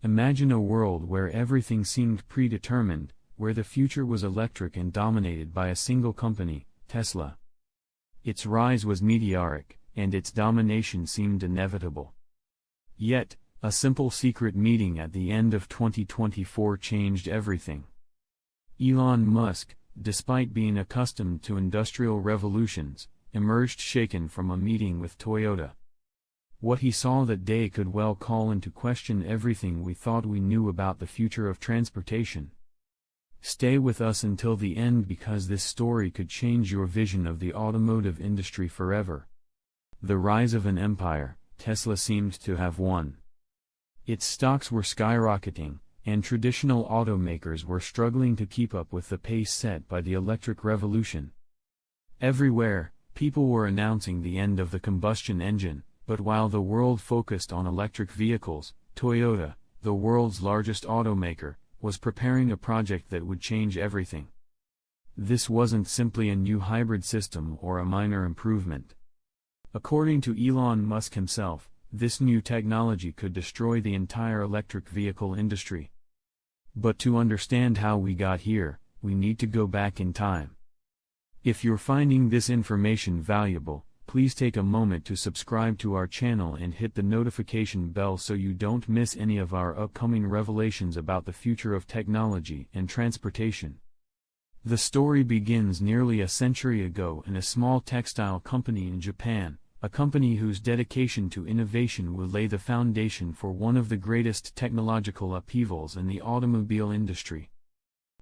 Imagine a world where everything seemed predetermined, where the future was electric and dominated by a single company, Tesla. Its rise was meteoric, and its domination seemed inevitable. Yet, a simple secret meeting at the end of 2024 changed everything. Elon Musk, despite being accustomed to industrial revolutions, emerged shaken from a meeting with Toyota. What he saw that day could well call into question everything we thought we knew about the future of transportation. Stay with us until the end because this story could change your vision of the automotive industry forever. The rise of an empire, Tesla seemed to have won. Its stocks were skyrocketing, and traditional automakers were struggling to keep up with the pace set by the electric revolution. Everywhere, people were announcing the end of the combustion engine, but while the world focused on electric vehicles, Toyota, the world's largest automaker, was preparing a project that would change everything. This wasn't simply a new hybrid system or a minor improvement. According to Elon Musk himself, this new technology could destroy the entire electric vehicle industry. But to understand how we got here, we need to go back in time. If you're finding this information valuable, please take a moment to subscribe to our channel and hit the notification bell so you don't miss any of our upcoming revelations about the future of technology and transportation. The story begins nearly a century ago in a small textile company in Japan, a company whose dedication to innovation will lay the foundation for one of the greatest technological upheavals in the automobile industry.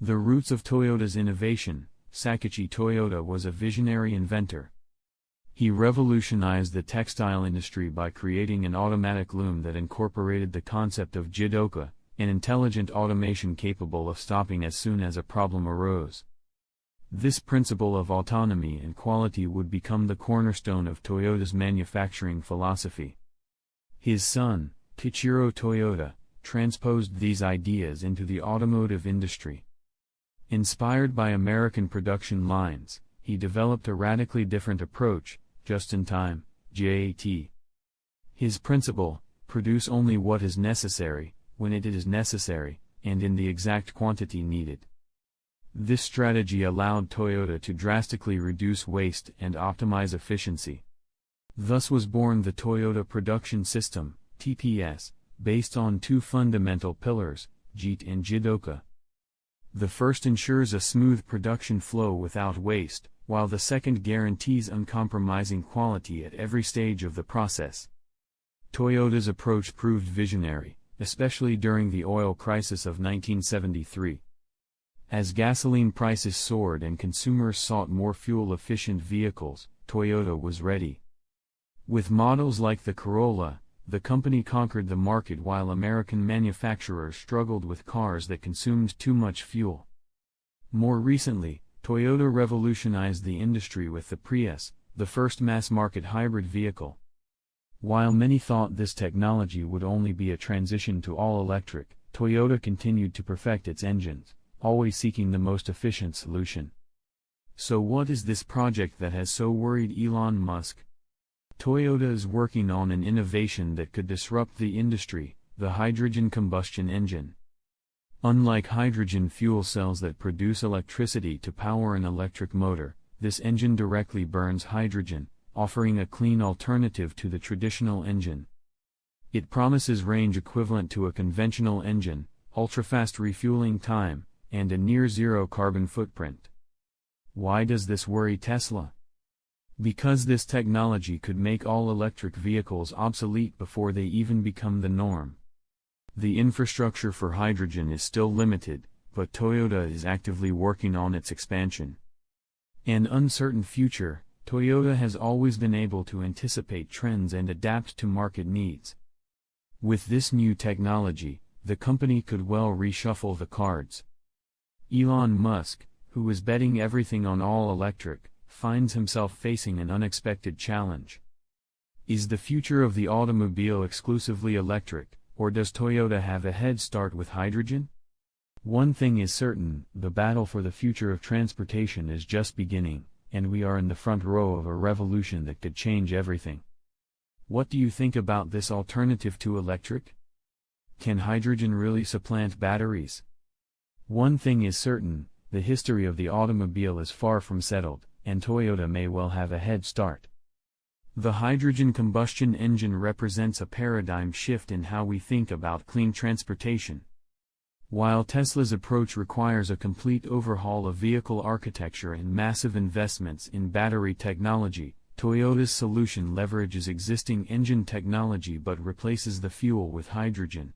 The roots of Toyota's innovation. Sakichi Toyoda was a visionary inventor. He revolutionized the textile industry by creating an automatic loom that incorporated the concept of jidoka, an intelligent automation capable of stopping as soon as a problem arose. This principle of autonomy and quality would become the cornerstone of Toyota's manufacturing philosophy. His son, Kichiro Toyoda, transposed these ideas into the automotive industry. Inspired by American production lines, he developed a radically different approach, just-in-time, JIT. His principle, produce only what is necessary, when it is necessary, and in the exact quantity needed. This strategy allowed Toyota to drastically reduce waste and optimize efficiency. Thus was born the Toyota Production System, TPS, based on two fundamental pillars, JIT and jidoka. The first ensures a smooth production flow without waste, while the second guarantees uncompromising quality at every stage of the process. Toyota's approach proved visionary, especially during the oil crisis of 1973. As gasoline prices soared and consumers sought more fuel-efficient vehicles, Toyota was ready. With models like the Corolla, the company conquered the market while American manufacturers struggled with cars that consumed too much fuel. More recently, Toyota revolutionized the industry with the Prius, the first mass-market hybrid vehicle. While many thought this technology would only be a transition to all-electric, Toyota continued to perfect its engines, always seeking the most efficient solution. So what is this project that has so worried Elon Musk? Toyota is working on an innovation that could disrupt the industry, the hydrogen combustion engine. Unlike hydrogen fuel cells that produce electricity to power an electric motor, this engine directly burns hydrogen, offering a clean alternative to the traditional engine. It promises range equivalent to a conventional engine, ultra-fast refueling time, and a near-zero carbon footprint. Why does this worry Tesla? Because this technology could make all electric vehicles obsolete before they even become the norm. The infrastructure for hydrogen is still limited, but Toyota is actively working on its expansion. An uncertain future, Toyota has always been able to anticipate trends and adapt to market needs. With this new technology, the company could well reshuffle the cards. Elon Musk, who is betting everything on all electric, finds himself facing an unexpected challenge. Is the future of the automobile exclusively electric, or does Toyota have a head start with hydrogen? One thing is certain, the battle for the future of transportation is just beginning, and we are in the front row of a revolution that could change everything. What do you think about this alternative to electric? Can hydrogen really supplant batteries? One thing is certain, the history of the automobile is far from settled, and Toyota may well have a head start. The hydrogen combustion engine represents a paradigm shift in how we think about clean transportation. While Tesla's approach requires a complete overhaul of vehicle architecture and massive investments in battery technology, Toyota's solution leverages existing engine technology but replaces the fuel with hydrogen.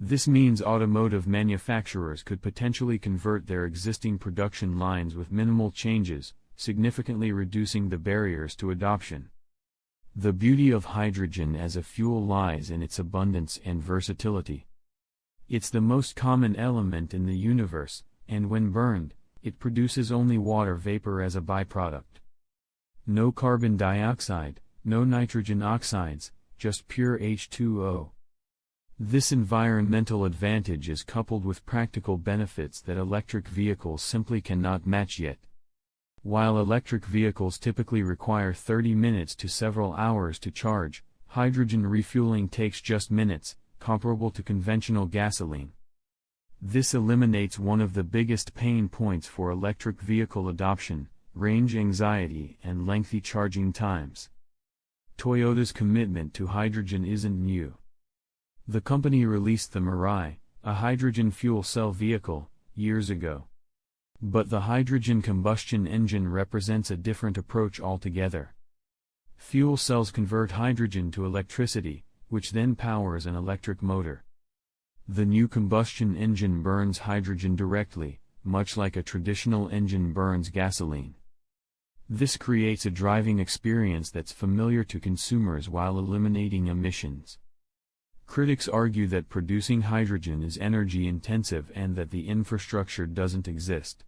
This means automotive manufacturers could potentially convert their existing production lines with minimal changes, significantly reducing the barriers to adoption. The beauty of hydrogen as a fuel lies in its abundance and versatility. It's the most common element in the universe, and when burned, it produces only water vapor as a byproduct. No carbon dioxide, no nitrogen oxides, just pure H2O. This environmental advantage is coupled with practical benefits that electric vehicles simply cannot match yet. While electric vehicles typically require 30 minutes to several hours to charge, hydrogen refueling takes just minutes, comparable to conventional gasoline. This eliminates one of the biggest pain points for electric vehicle adoption: range anxiety and lengthy charging times. Toyota's commitment to hydrogen isn't new. The company released the Mirai, a hydrogen fuel cell vehicle, years ago. But the hydrogen combustion engine represents a different approach altogether. Fuel cells convert hydrogen to electricity, which then powers an electric motor. The new combustion engine burns hydrogen directly, much like a traditional engine burns gasoline. This creates a driving experience that's familiar to consumers while eliminating emissions. Critics argue that producing hydrogen is energy-intensive and that the infrastructure doesn't exist.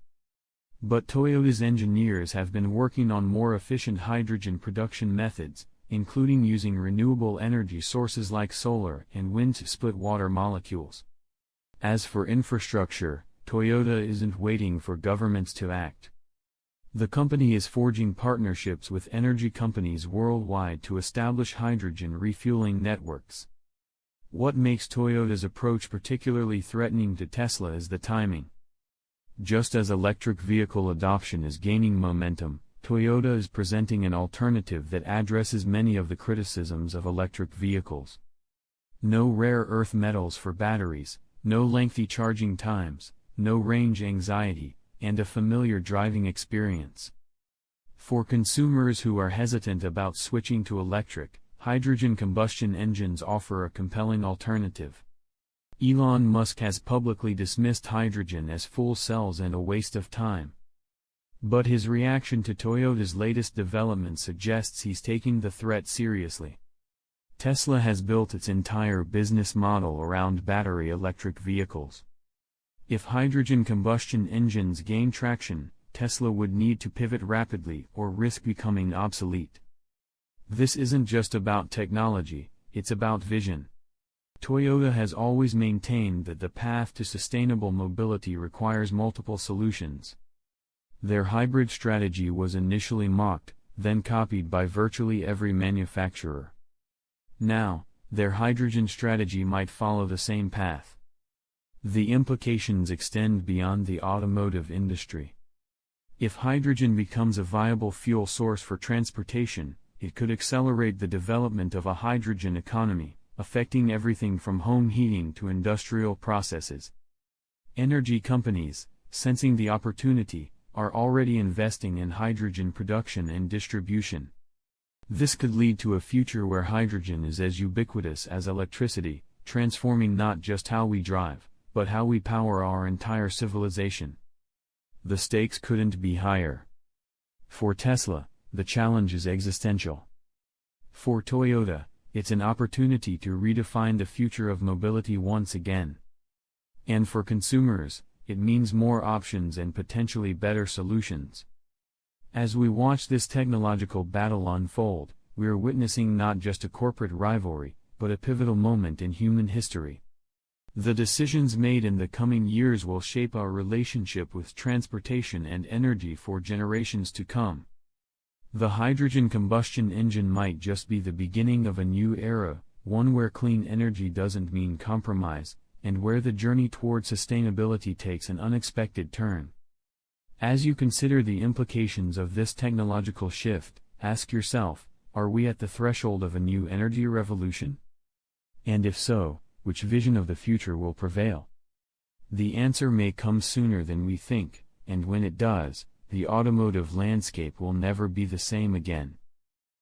But Toyota's engineers have been working on more efficient hydrogen production methods, including using renewable energy sources like solar and wind to split water molecules. As for infrastructure, Toyota isn't waiting for governments to act. The company is forging partnerships with energy companies worldwide to establish hydrogen refueling networks. What makes Toyota's approach particularly threatening to Tesla is the timing. Just as electric vehicle adoption is gaining momentum, Toyota is presenting an alternative that addresses many of the criticisms of electric vehicles. No rare earth metals for batteries, no lengthy charging times, no range anxiety, and a familiar driving experience. For consumers who are hesitant about switching to electric, hydrogen combustion engines offer a compelling alternative. Elon Musk has publicly dismissed hydrogen as fuel cells and a waste of time. But his reaction to Toyota's latest development suggests he's taking the threat seriously. Tesla has built its entire business model around battery electric vehicles. If hydrogen combustion engines gain traction, Tesla would need to pivot rapidly or risk becoming obsolete. This isn't just about technology, it's about vision. Toyota has always maintained that the path to sustainable mobility requires multiple solutions. Their hybrid strategy was initially mocked, then copied by virtually every manufacturer. Now, their hydrogen strategy might follow the same path. The implications extend beyond the automotive industry. If hydrogen becomes a viable fuel source for transportation, it could accelerate the development of a hydrogen economy, affecting everything from home heating to industrial processes. Energy companies, sensing the opportunity, are already investing in hydrogen production and distribution. This could lead to a future where hydrogen is as ubiquitous as electricity, transforming not just how we drive, but how we power our entire civilization. The stakes couldn't be higher. For Tesla, the challenge is existential. For Toyota, it's an opportunity to redefine the future of mobility once again. And for consumers, it means more options and potentially better solutions. As we watch this technological battle unfold, we are witnessing not just a corporate rivalry, but a pivotal moment in human history. The decisions made in the coming years will shape our relationship with transportation and energy for generations to come. The hydrogen combustion engine might just be the beginning of a new era, one where clean energy doesn't mean compromise, and where the journey toward sustainability takes an unexpected turn. As you consider the implications of this technological shift, ask yourself, are we at the threshold of a new energy revolution? And if so, which vision of the future will prevail? The answer may come sooner than we think, and when it does, the automotive landscape will never be the same again.